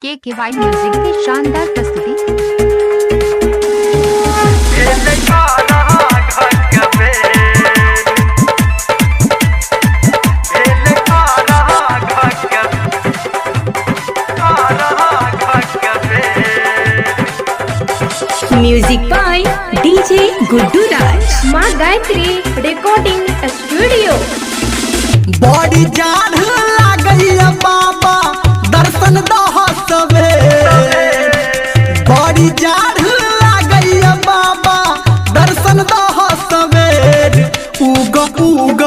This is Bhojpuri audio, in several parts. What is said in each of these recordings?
KKY म्यूजिक की शानदार प्रस्तुति। म्यूजिक बाय डीजे गुड्डू राज, माँ गायत्री रिकॉर्डिंग स्टूडियो। बड़ी जान लागैया बाबा दर्शन दह सबे, बड़ी जान लागैया बाबा दर्शन दह सबेर। उग उग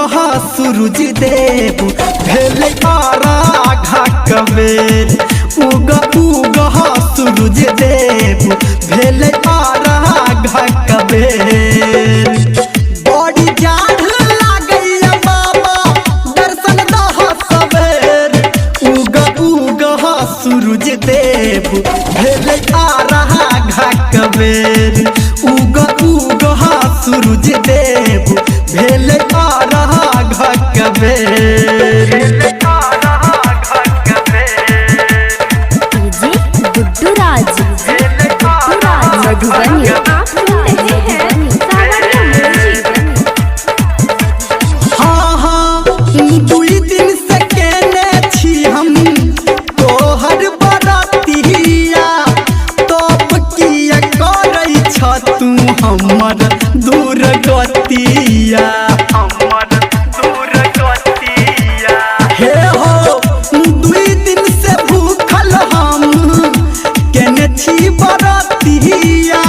सूरज देव भेले आराघा कबेर, उग उग सूरज देव भेले आराघा कबेर। बड़ी जान लागैया बाबा दर्शन दह सबेर, उग उग सूरज देव भेले आराघा कबेर, उग उग सूरज देव भेले आराघा कबेर। डीजे गुड्डू राज, मधुबनी। आप सुन रहे हैं सावरिया म्यूजिक। हाँ हाँ दुई दिन से केने छी हम तोहर बरतिया, तब किया करै छ तू हमर दूर गतिया, हमर दूर गतिया। हे हो दुई दिन से भूखल हम केने छी बरतिया,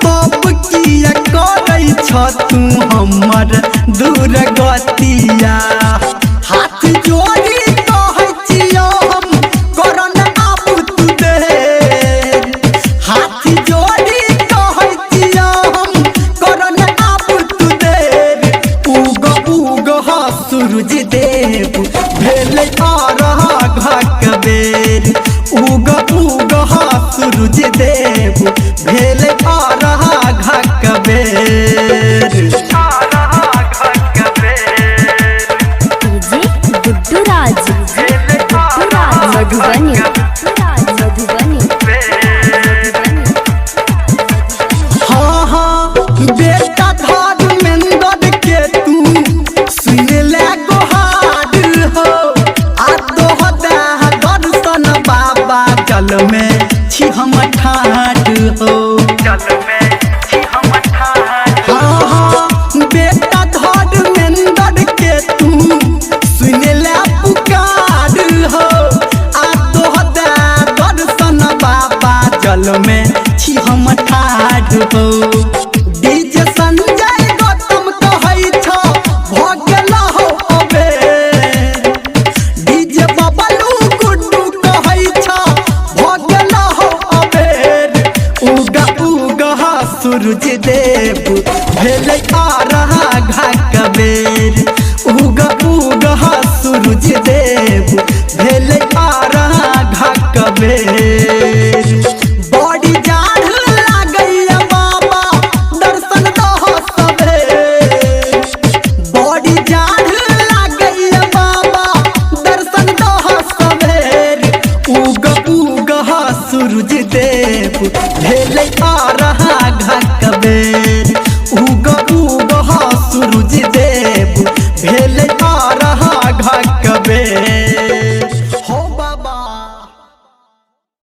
तब किया करै छ तू हमर दूर गतिया। हाथ जोड़ी कहै छियौ हम करन आबू तू देर, हाथ जोड़ी कहै छियौ हम करन आबू तू देर। उग उग सूरज देव भेले आराघा कबेर, उग उग सूरज देव भेले आराघा कबेर। डीजे गुड्डू राज, मधुबनी। हाँ हाँ बेटा धर्मेंद्र के तू सुन ले गोहार हो, आ तोह देह दर्शन बाबा जल में छी हम ठाठ हो, जल में छी हम ठाठ। हाँ हाँ बेटा धर्मेंद्र के तू सुन ले पुकार हो, आ तोह देह दर्शन बाबा जल में छी हम ठाठ हो। डीजे संजय गौतम कहै छ भ गेल हो अबेर, डीजे बबलू गुड्डू कहै छ भ गेल हो अबेर। उग उग सूरज देव भेले आराघा कबेर, उग उग सूरज देव भेले आराघा कबेर। बड़ी जान लागैया बाबा दर्शन दह सबेर, बड़ी जान लागैया बाबा दर्शन दह सबेर। उग उग सूरज देव भेले आराघा